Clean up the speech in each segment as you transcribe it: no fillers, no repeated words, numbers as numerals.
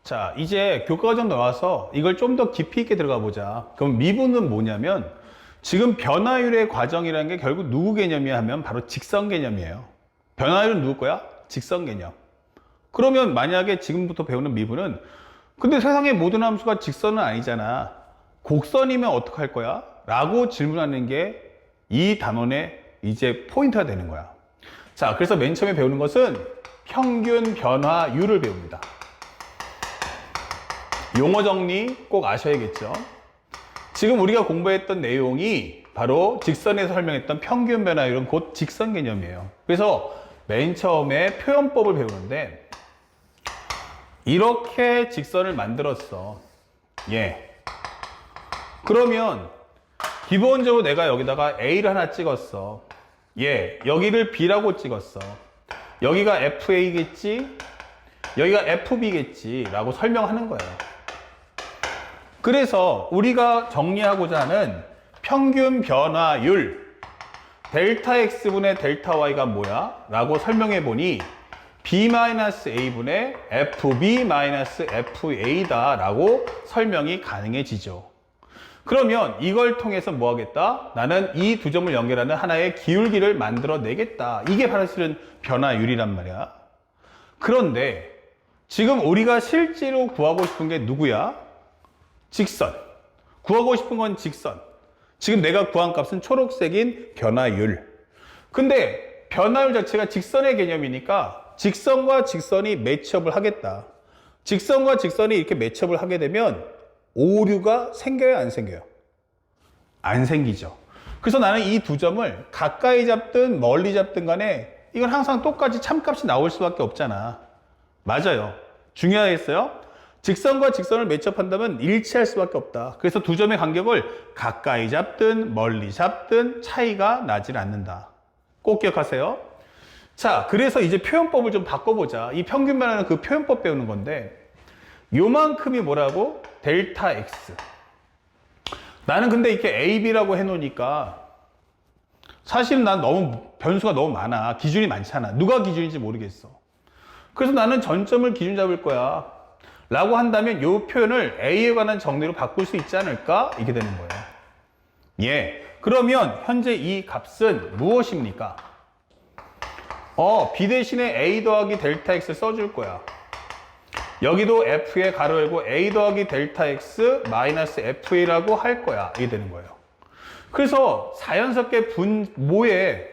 자, 이제 교과과정 나와서 이걸 좀 더 깊이 있게 들어가 보자. 그럼 미분은 뭐냐면 지금 변화율의 과정이라는 게 결국 누구 개념이야 하면 바로 직선 개념이에요. 변화율은 누구 거야? 직선 개념. 그러면 만약에 지금부터 배우는 미분은 근데 세상의 모든 함수가 직선은 아니잖아. 곡선이면 어떡할 거야? 라고 질문하는 게 이 단원의 이제 포인트가 되는 거야. 자, 그래서 맨 처음에 배우는 것은 평균 변화율을 배웁니다. 용어 정리 꼭 아셔야겠죠. 지금 우리가 공부했던 내용이 바로 직선에서 설명했던 평균 변화율은 곧 직선 개념이에요. 그래서 맨 처음에 표현법을 배우는데 이렇게 직선을 만들었어. 예. 그러면 기본적으로 내가 여기다가 A를 하나 찍었어. 예. 여기를 B라고 찍었어. 여기가 FA겠지? 여기가 FB겠지? 라고 설명하는 거예요. 그래서 우리가 정리하고자 하는 평균 변화율 델타 X분의 델타 Y가 뭐야? 라고 설명해 보니 B-A분의 FB-FA다 라고 설명이 가능해지죠. 그러면 이걸 통해서 뭐 하겠다? 나는 이 두 점을 연결하는 하나의 기울기를 만들어 내겠다. 이게 바로 실은 변화율이란 말이야. 그런데 지금 우리가 실제로 구하고 싶은 게 누구야? 직선. 구하고 싶은 건 직선. 지금 내가 구한 값은 초록색인 변화율. 근데 변화율 자체가 직선의 개념이니까 직선과 직선이 매치업을 하겠다. 직선과 직선이 이렇게 매치업을 하게 되면 오류가 생겨요, 안 생겨요? 안 생기죠. 그래서 나는 이 두 점을 가까이 잡든 멀리 잡든 간에 이건 항상 똑같이 참값이 나올 수밖에 없잖아. 맞아요. 중요하겠어요? 직선과 직선을 매치업한다면 일치할 수밖에 없다. 그래서 두 점의 간격을 가까이 잡든 멀리 잡든 차이가 나질 않는다. 꼭 기억하세요. 자, 그래서 이제 표현법을 좀 바꿔보자. 이 평균 변화는 그 표현법 배우는 건데 요만큼이 뭐라고? 델타 X. 나는 근데 이렇게 AB라고 해놓으니까 사실은 난 너무 변수가 너무 많아. 기준이 많잖아. 누가 기준인지 모르겠어. 그래서 나는 전점을 기준 잡을 거야. 라고 한다면 이 표현을 A에 관한 정리로 바꿀 수 있지 않을까? 이게 되는 거예요. 예. 그러면 현재 이 값은 무엇입니까? B 대신에 A 더하기 델타 X 써줄 거야. 여기도 F에 가로 열고 A 더하기 델타 X 마이너스 FA라고 할 거야. 이게 되는 거예요. 그래서 자연스럽게 분모에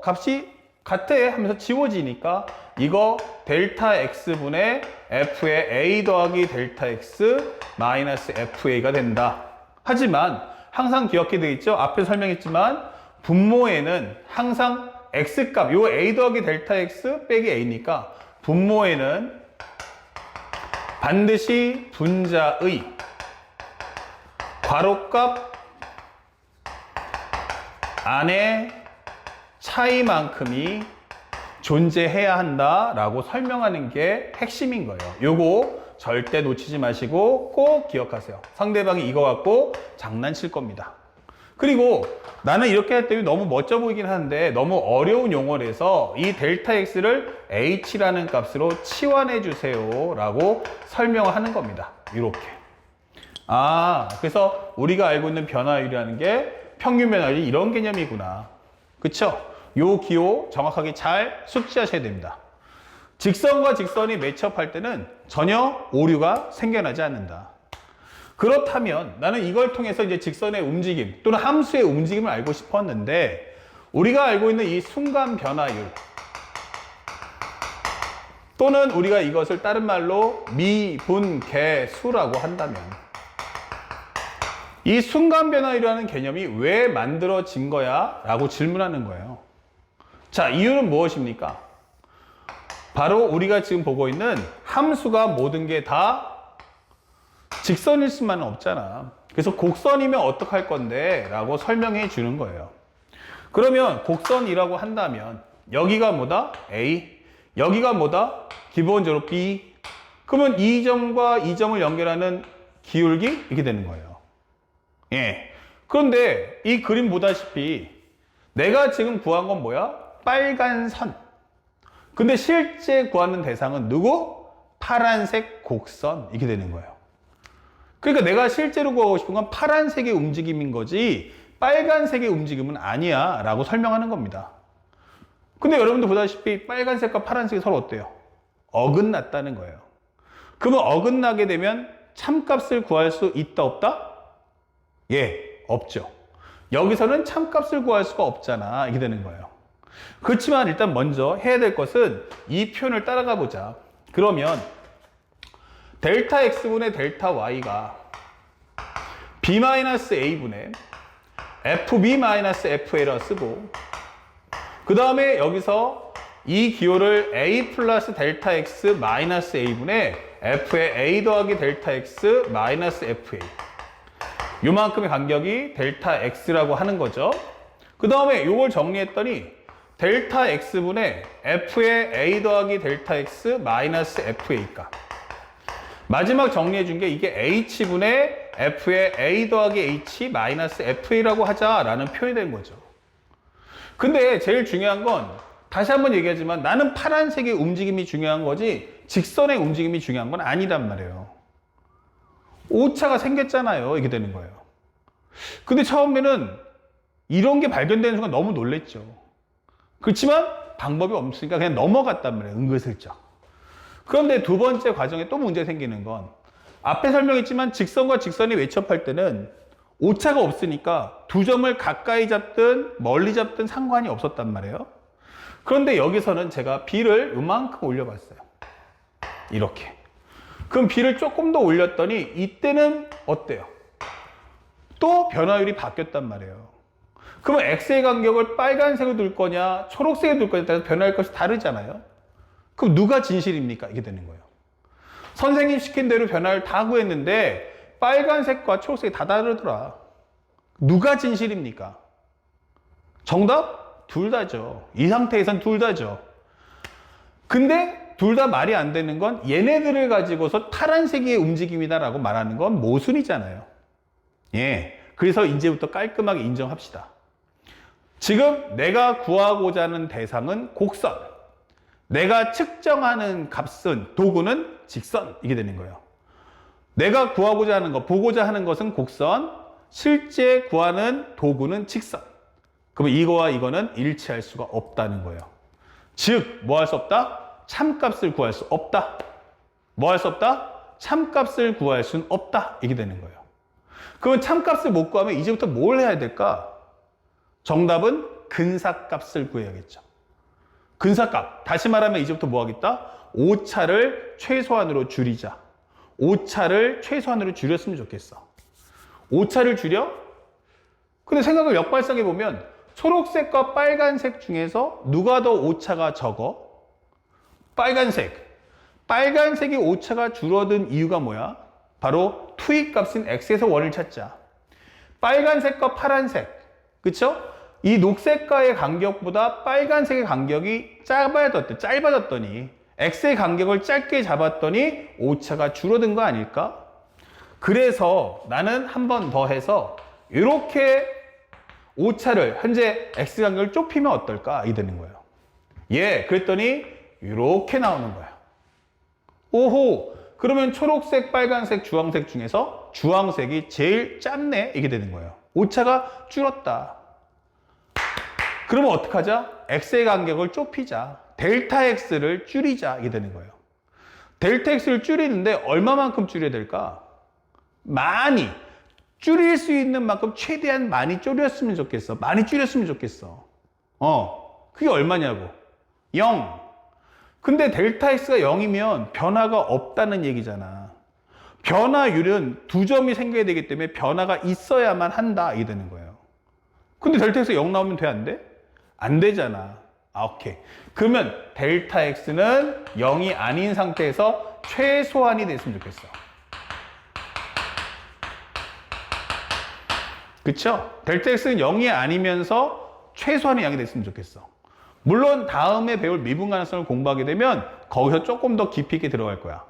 값이 같아 하면서 지워지니까 이거 델타 X분의 F의 A 더하기 델타 X 마이너스 FA가 된다. 하지만 항상 기억해 되어 있죠? 앞에 설명했지만 분모에는 항상 X값, 요 A 더하기 델타 X 빼기 A니까 분모에는 반드시 분자의 괄호값 안에 차이만큼이 존재해야 한다라고 설명하는 게 핵심인 거예요. 요거 절대 놓치지 마시고 꼭 기억하세요. 상대방이 이거 갖고 장난칠 겁니다. 그리고 나는 이렇게 할 때 너무 멋져 보이긴 하는데 너무 어려운 용어라서 이 델타 X를 H라는 값으로 치환해 주세요 라고 설명을 하는 겁니다. 이렇게. 그래서 우리가 알고 있는 변화율이라는 게 평균 변화율이 이런 개념이구나. 그쵸? 요 기호 정확하게 잘 숙지하셔야 됩니다. 직선과 직선이 매치업할 때는 전혀 오류가 생겨나지 않는다. 그렇다면 나는 이걸 통해서 이제 직선의 움직임 또는 함수의 움직임을 알고 싶었는데 우리가 알고 있는 이 순간 변화율 또는 우리가 이것을 다른 말로 미분계수라고 한다면 이 순간 변화율이라는 개념이 왜 만들어진 거야? 라고 질문하는 거예요. 자, 이유는 무엇입니까? 바로 우리가 지금 보고 있는 함수가 모든 게 다 직선일 수만은 없잖아. 그래서 곡선이면 어떡할 건데? 라고 설명해 주는 거예요. 그러면 곡선이라고 한다면 여기가 뭐다? A. 여기가 뭐다? 기본적으로 B. 그러면 이 점과 이 점을 연결하는 기울기? 이렇게 되는 거예요. 예. 그런데 이 그림 보다시피 내가 지금 구한 건 뭐야? 빨간 선. 근데 실제 구하는 대상은 누구? 파란색 곡선 이렇게 되는 거예요. 그러니까 내가 실제로 구하고 싶은 건 파란색의 움직임인 거지 빨간색의 움직임은 아니야 라고 설명하는 겁니다. 근데 여러분도 보다시피 빨간색과 파란색이 서로 어때요? 어긋났다는 거예요. 그러면 어긋나게 되면 참값을 구할 수 있다 없다? 예, 없죠. 여기서는 참값을 구할 수가 없잖아 이렇게 되는 거예요. 그렇지만 일단 먼저 해야 될 것은 이 표현을 따라가 보자. 그러면 델타 x분의 델타 y가 b-a분의 fb-fa라 쓰고 그 다음에 여기서 이 기호를 a 플러스 델타 x 마이너스 a분의 f의 a 더하기 델타 x 마이너스 fa 요만큼의 간격이 델타 x라고 하는 거죠. 그 다음에 요걸 정리했더니 델타 x분의 f의 a 더하기 델타 x 마이너스 fa가 마지막 정리해 준 게 이게 h분의 f의 a 더하기 h 마이너스 fa라고 하자라는 표현이 된 거죠. 근데 제일 중요한 건 다시 한번 얘기하지만 나는 파란색의 움직임이 중요한 거지 직선의 움직임이 중요한 건 아니란 말이에요. 오차가 생겼잖아요. 이게 되는 거예요. 근데 처음에는 이런 게 발견되는 순간 너무 놀랬죠. 그렇지만 방법이 없으니까 그냥 넘어갔단 말이에요. 은근슬쩍. 그런데 두 번째 과정에 또 문제 생기는 건 앞에 설명했지만 직선과 직선이 외첩할 때는 오차가 없으니까 두 점을 가까이 잡든 멀리 잡든 상관이 없었단 말이에요. 그런데 여기서는 제가 B를 이만큼 올려봤어요. 이렇게. 그럼 B를 조금 더 올렸더니 이때는 어때요? 또 변화율이 바뀌었단 말이에요. 그러면 X의 간격을 빨간색으로 둘 거냐 초록색으로 둘 거냐에 따라서 변화할 것이 다르잖아요. 그럼 누가 진실입니까? 이게 되는 거예요. 선생님 시킨 대로 변화를 다 구했는데 빨간색과 초록색이 다 다르더라. 누가 진실입니까? 정답? 둘 다죠. 이 상태에선 둘 다죠. 근데 둘 다 말이 안 되는 건 얘네들을 가지고서 파란색의 움직임이다라고 말하는 건 모순이잖아요. 예. 그래서 이제부터 깔끔하게 인정합시다. 지금 내가 구하고자 하는 대상은 곡선. 내가 측정하는 값은 도구는 직선. 이게 되는 거예요. 내가 구하고자 하는 것, 보고자 하는 것은 곡선. 실제 구하는 도구는 직선. 그러면 이거와 이거는 일치할 수가 없다는 거예요. 즉, 뭐 할 수 없다? 참값을 구할 수 없다. 뭐 할 수 없다? 참값을 구할 수는 없다. 이게 되는 거예요. 그러면 참값을 못 구하면 이제부터 뭘 해야 될까? 정답은 근사값을 구해야겠죠. 근사값. 다시 말하면 이제부터 뭐 하겠다? 오차를 최소한으로 줄이자. 오차를 최소한으로 줄였으면 좋겠어. 오차를 줄여? 근데 생각을 역발상해 보면 초록색과 빨간색 중에서 누가 더 오차가 적어? 빨간색. 빨간색이 오차가 줄어든 이유가 뭐야? 바로 투입값인 x에서 원을 찾자. 빨간색과 파란색. 그쵸? 이 녹색과의 간격보다 빨간색의 간격이 짧아졌더니 x의 간격을 짧게 잡았더니 오차가 줄어든 거 아닐까? 그래서 나는 한 번 더 해서 이렇게 오차를 현재 x 간격을 좁히면 어떨까? 이 되는 거예요. 예, 그랬더니 이렇게 나오는 거예요. 오호, 그러면 초록색, 빨간색, 주황색 중에서 주황색이 제일 짧네? 이게 되는 거예요. 오차가 줄었다. 그러면 어떡하자? x의 간격을 좁히자. 델타 x를 줄이자. 이게 되는 거예요. 델타 x를 줄이는데 얼마만큼 줄여야 될까? 많이. 줄일 수 있는 만큼 최대한 많이 줄였으면 좋겠어. 많이 줄였으면 좋겠어. 그게 얼마냐고. 0. 근데 델타 x가 0이면 변화가 없다는 얘기잖아. 변화율은 두 점이 생겨야 되기 때문에 변화가 있어야만 한다. 이게 되는 거예요. 근데 델타 x가 0 나오면 돼? 안 돼? 안 되잖아. 오케이. 그러면 델타 x는 0이 아닌 상태에서 최소한이 됐으면 좋겠어. 그쵸? 델타 x는 0이 아니면서 최소한의 양이 됐으면 좋겠어. 물론 다음에 배울 미분 가능성을 공부하게 되면 거기서 조금 더 깊이 있게 들어갈 거야.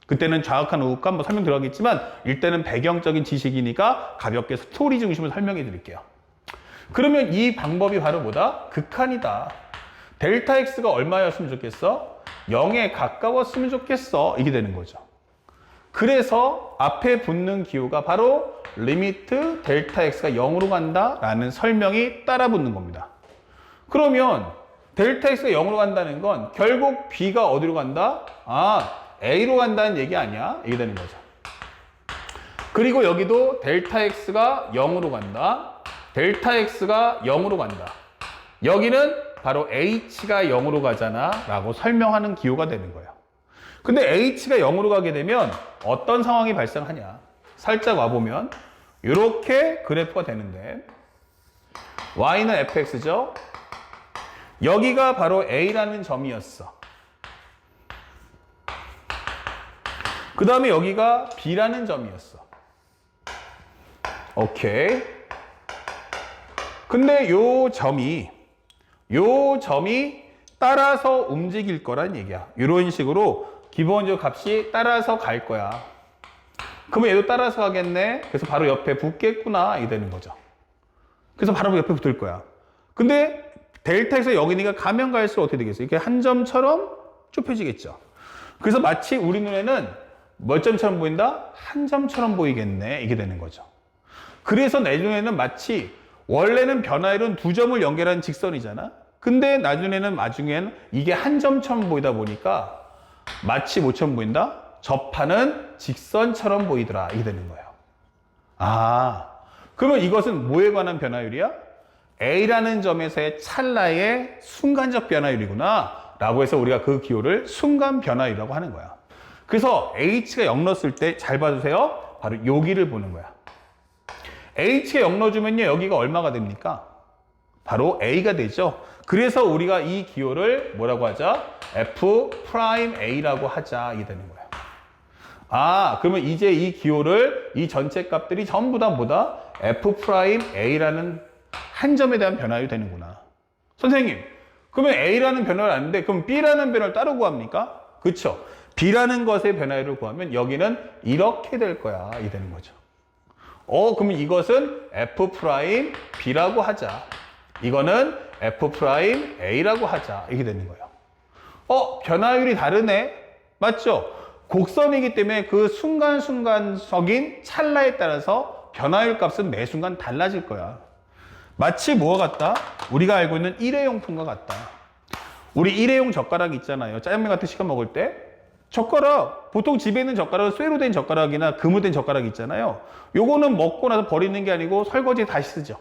그때는 좌극한 우극한 뭐 설명 들어가겠지만 일단은 배경적인 지식이니까 가볍게 스토리 중심으로 설명해 드릴게요. 그러면 이 방법이 바로 뭐다? 극한이다. 델타 x가 얼마였으면 좋겠어? 0에 가까웠으면 좋겠어. 이게 되는 거죠. 그래서 앞에 붙는 기호가 바로 리미트 델타 x가 0으로 간다라는 설명이 따라 붙는 겁니다. 그러면 델타 x가 0으로 간다는 건 결국 b가 어디로 간다? a로 간다는 얘기 아니야? 이게 되는 거죠. 그리고 여기도 델타 x가 0으로 간다. 델타 x가 0으로 간다. 여기는 바로 h가 0으로 가잖아 라고 설명하는 기호가 되는 거예요. 근데 h가 0으로 가게 되면 어떤 상황이 발생하냐? 살짝 와보면 이렇게 그래프가 되는데 y는 fx죠. 여기가 바로 a라는 점이었어. 그 다음에 여기가 b라는 점이었어. 오케이. 근데 요 점이 따라서 움직일 거란 얘기야. 이런 식으로 기본적으로 값이 따라서 갈 거야. 그러면 얘도 따라서 가겠네. 그래서 바로 옆에 붙겠구나. 이게 되는 거죠. 그래서 바로 옆에 붙을 거야. 근데 델타에서 여기니까 가면 갈수록 어떻게 되겠어요? 이렇게 한 점처럼 좁혀지겠죠. 그래서 마치 우리 눈에는 몇 점처럼 보인다? 한 점처럼 보이겠네. 이게 되는 거죠. 그래서 내 눈에는 마치 원래는 변화율은 두 점을 연결하는 직선이잖아. 근데 나중에는 이게 한 점처럼 보이다 보니까 마치 뭐처럼 보인다? 접하는 직선처럼 보이더라. 이게 되는 거예요. 그러면 이것은 뭐에 관한 변화율이야? A라는 점에서의 찰나의 순간적 변화율이구나 라고 해서 우리가 그 기호를 순간 변화율이라고 하는 거야. 그래서 H가 0 넣었을 때 잘 봐주세요. 바로 여기를 보는 거야. H가 0 넣어주면요 여기가 얼마가 됩니까? 바로 A가 되죠. 그래서 우리가 이 기호를 뭐라고 하자? F'A라고 하자. 이게 되는 거예요. 그러면 이제 이 기호를 이 전체 값들이 전부 다 뭐다? F'A라는 한 점에 대한 변화율이 되는구나. 선생님, 그러면 A라는 변화를 아는데 그럼 B라는 변화를 따로 구합니까? 그렇죠. B라는 것의 변화율을 구하면 여기는 이렇게 될 거야. 이게 되는 거죠. 그러면 이것은 F'B라고 하자. 이거는 F'A라고 하자. 이게 되는 거예요. 변화율이 다르네? 맞죠? 곡선이기 때문에 그 순간순간적인 찰나에 따라서 변화율 값은 매 순간 달라질 거야. 마치 뭐와 같다? 우리가 알고 있는 일회용품과 같다. 우리 일회용 젓가락 있잖아요. 짜장면 같은 시간 먹을 때. 젓가락, 보통 집에 있는 젓가락은 쇠로 된 젓가락이나 금으로 된 젓가락 있잖아요. 요거는 먹고 나서 버리는 게 아니고 설거지에 다시 쓰죠.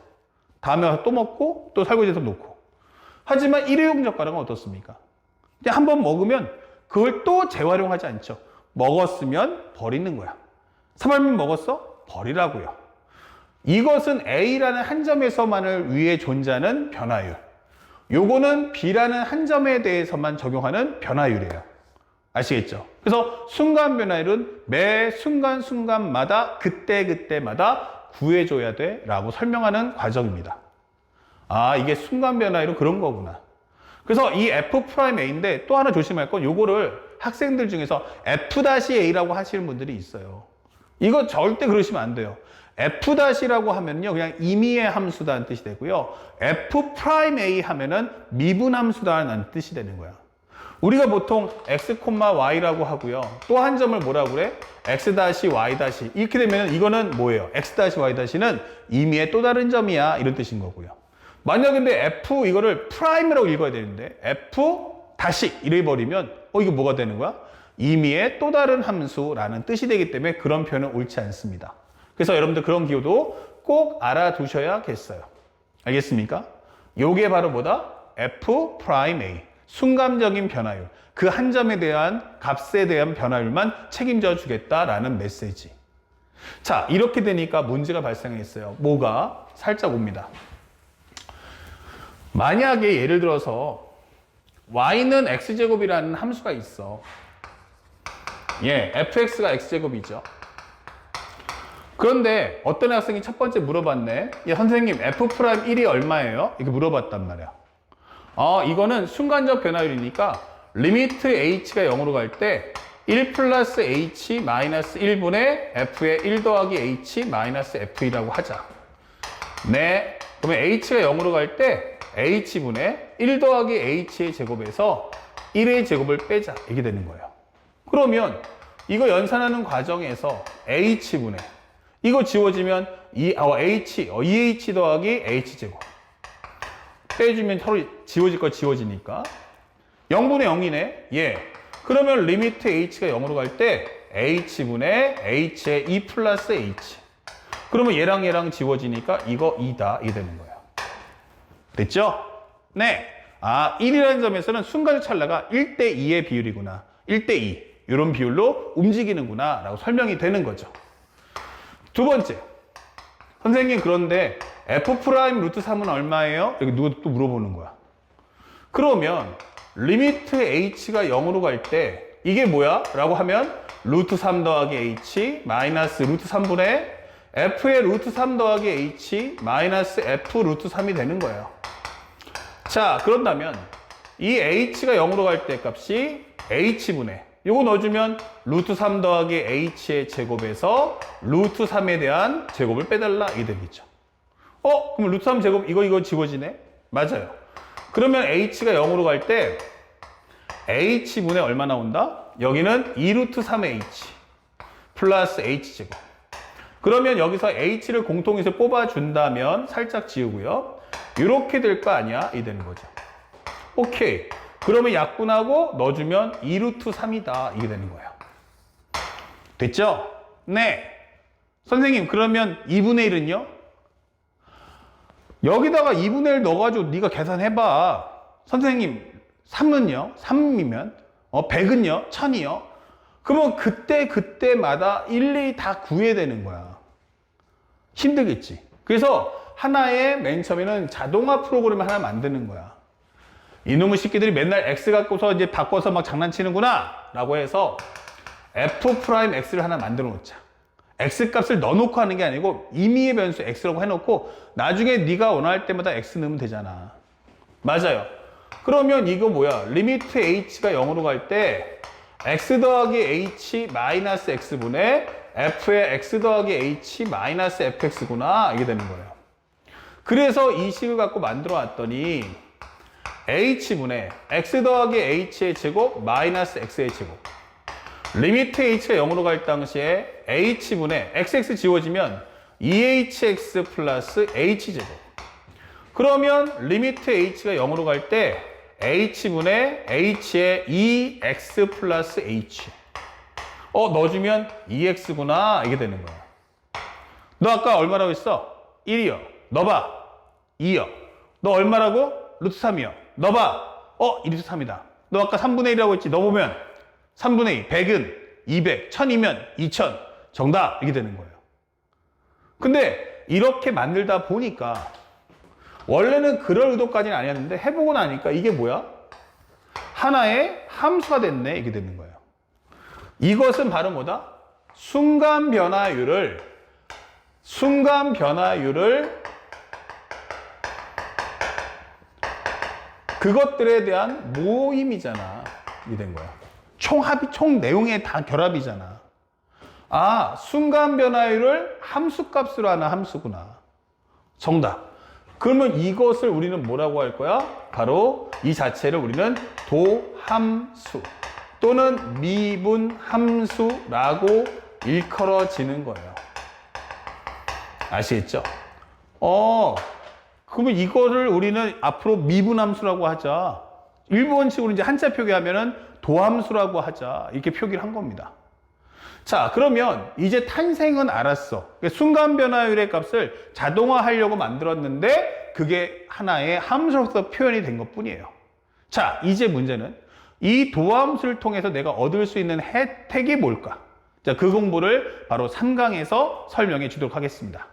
다음에 또 먹고 또 설거지해서 놓고. 하지만 일회용 젓가락은 어떻습니까? 그냥 한번 먹으면 그걸 또 재활용하지 않죠. 먹었으면 버리는 거야. 사발면 먹었어? 버리라고요. 이것은 A라는 한 점에서만을 위해 존재하는 변화율. 요거는 B라는 한 점에 대해서만 적용하는 변화율이에요. 아시겠죠? 그래서 순간 변화율은 매 순간순간마다 그때마다 구해줘야 돼 라고 설명하는 과정입니다. 이게 순간 변화율은 그런 거구나. 그래서 이 F'A인데 또 하나 조심할 건 요거를 학생들 중에서 F'A라고 하시는 분들이 있어요. 이거 절대 그러시면 안 돼요. F'라고 하면요 그냥 임의의 함수다는 뜻이 되고요. F'A 하면은 미분함수다는 뜻이 되는 거야. 우리가 보통 x, y라고 하고요. 또 한 점을 뭐라고 그래? x-, y- 이렇게 되면 이거는 뭐예요? x-, y-는 임의의 또 다른 점이야 이런 뜻인 거고요. 만약 근데 f 이거를 프라임이라고 읽어야 되는데 f 다시 이래 버리면 이거 뭐가 되는 거야? 임의의 또 다른 함수라는 뜻이 되기 때문에 그런 표현은 옳지 않습니다. 그래서 여러분들 그런 기호도 꼭 알아두셔야겠어요. 알겠습니까? 요게 바로 뭐다? F'A. 순간적인 변화율. 그 한 점에 대한 값에 대한 변화율만 책임져 주겠다라는 메시지. 자, 이렇게 되니까 문제가 발생했어요. 뭐가? 살짝 옵니다. 만약에 예를 들어서 y는 x제곱이라는 함수가 있어. fx가 x제곱이죠. 그런데 어떤 학생이 첫 번째 물어봤네. 선생님 F'Il이 얼마예요? 이렇게 물어봤단 말이야. 이거는 순간적 변화율이니까 리미트 h가 0으로 갈 때 1 플러스 h 마이너스 1분의 f의 1 더하기 h 마이너스 f이라고 하자. 네. 그러면 h가 0으로 갈 때 h분의 1 더하기 h의 제곱에서 1의 제곱을 빼자. 이게 되는 거예요. 그러면 이거 연산하는 과정에서 h분의 이거 지워지면 2h 더하기 h제곱 빼주면 서로 지워질 거 지워지니까 0분의 0이네. 예. 그러면 리미트 h가 0으로 갈 때 h분의 h의 2 플러스 h. 그러면 얘랑 얘랑 지워지니까 이거 2다. 이게 되는 거예요. 됐죠? 네. 1이라는 점에서는 순간적 찰나가 1대2의 비율이구나. 1대2. 이런 비율로 움직이는구나. 라고 설명이 되는 거죠. 두 번째. 선생님, 그런데 f 프라임 루트 3은 얼마예요? 여기 누가 또 물어보는 거야. 그러면 리미트 h가 0으로 갈 때 이게 뭐야? 라고 하면 루트 3 더하기 h 마이너스 루트 3분의 f의 루트 3 더하기 h 마이너스 f 루트 3이 되는 거예요. 자, 그런다면 이 h가 0으로 갈 때 값이 h분의 요거 넣어주면 루트 3 더하기 h의 제곱에서 루트 3에 대한 제곱을 빼달라. 이게 되겠죠. 그럼 루트 3 제곱 이거 지워지네? 맞아요. 그러면 h가 0으로 갈 때 h분의 얼마 나온다? 여기는 2루트 3의 h 플러스 h제곱. 그러면 여기서 h를 공통에서 뽑아준다면 살짝 지우고요. 이렇게 될 거 아니야? 이 되는 거죠. 오케이. 그러면 약분하고 넣어주면 2루트 3이다. 이게 되는 거예요. 됐죠? 네. 선생님, 그러면 2분의 1은요? 여기다가 2분의 1 넣어가지고 네가 계산해봐. 선생님, 3은요? 3이면 100은요? 1000이요? 그러면 그때마다 일일이 다 구해야 되는 거야. 힘들겠지. 그래서 하나의 맨 처음에는 자동화 프로그램을 하나 만드는 거야. 이놈의 새끼들이 맨날 x 갖고서 이제 바꿔서 막 장난치는구나 라고 해서 f 프라임 x를 하나 만들어 놓자. x 값을 넣어놓고 하는 게 아니고 임의의 변수 x라고 해놓고 나중에 네가 원할 때마다 x 넣으면 되잖아. 맞아요. 그러면 이거 뭐야? 리미트 h가 0으로 갈 때 x 더하기 h 마이너스 x분의 f의 x 더하기 h 마이너스 fx구나. 이게 되는 거예요. 그래서 이 식을 갖고 만들어 놨더니 h분의 x 더하기 h의 제곱 마이너스 x의 제곱. 리미트 h가 0으로 갈 당시에 h분의 xx 지워지면 2hx 플러스 h제곱. 그러면 리미트 h가 0으로 갈 때 h분의 h의 2x 플러스 h. 넣어주면 2x구나. 이게 되는 거야. 너 아까 얼마라고 했어? 1이요. 넣어봐. 2요. 너 얼마라고? 루트 3이요. 넣어봐. 1루트 3이다. 너 아까 3분의 1이라고 했지. 넣어보면 3분의 2. 100은 200. 1000이면 2000. 정답. 이게 되는 거예요. 근데 이렇게 만들다 보니까 원래는 그럴 의도까지는 아니었는데 해보고 나니까 이게 뭐야? 하나의 함수가 됐네. 이게 되는 거예요. 이것은 바로 뭐다? 순간 변화율을 그것들에 대한 모임이잖아. 이게 된 거야. 총 내용의 다 결합이잖아. 순간 변화율을 함수값으로 하는 함수구나. 정답. 그러면 이것을 우리는 뭐라고 할 거야? 바로 이 자체를 우리는 도함수 또는 미분함수라고 일컬어지는 거예요. 아시겠죠? 그러면 이거를 우리는 앞으로 미분함수라고 하자. 일본식으로 이제 한자 표기하면은 도함수라고 하자. 이렇게 표기를 한 겁니다. 자, 그러면 이제 탄생은 알았어. 순간 변화율의 값을 자동화하려고 만들었는데 그게 하나의 함수로서 표현이 된 것뿐이에요. 자, 이제 문제는 이 도함수를 통해서 내가 얻을 수 있는 혜택이 뭘까? 자, 그 공부를 바로 3강에서 설명해 주도록 하겠습니다.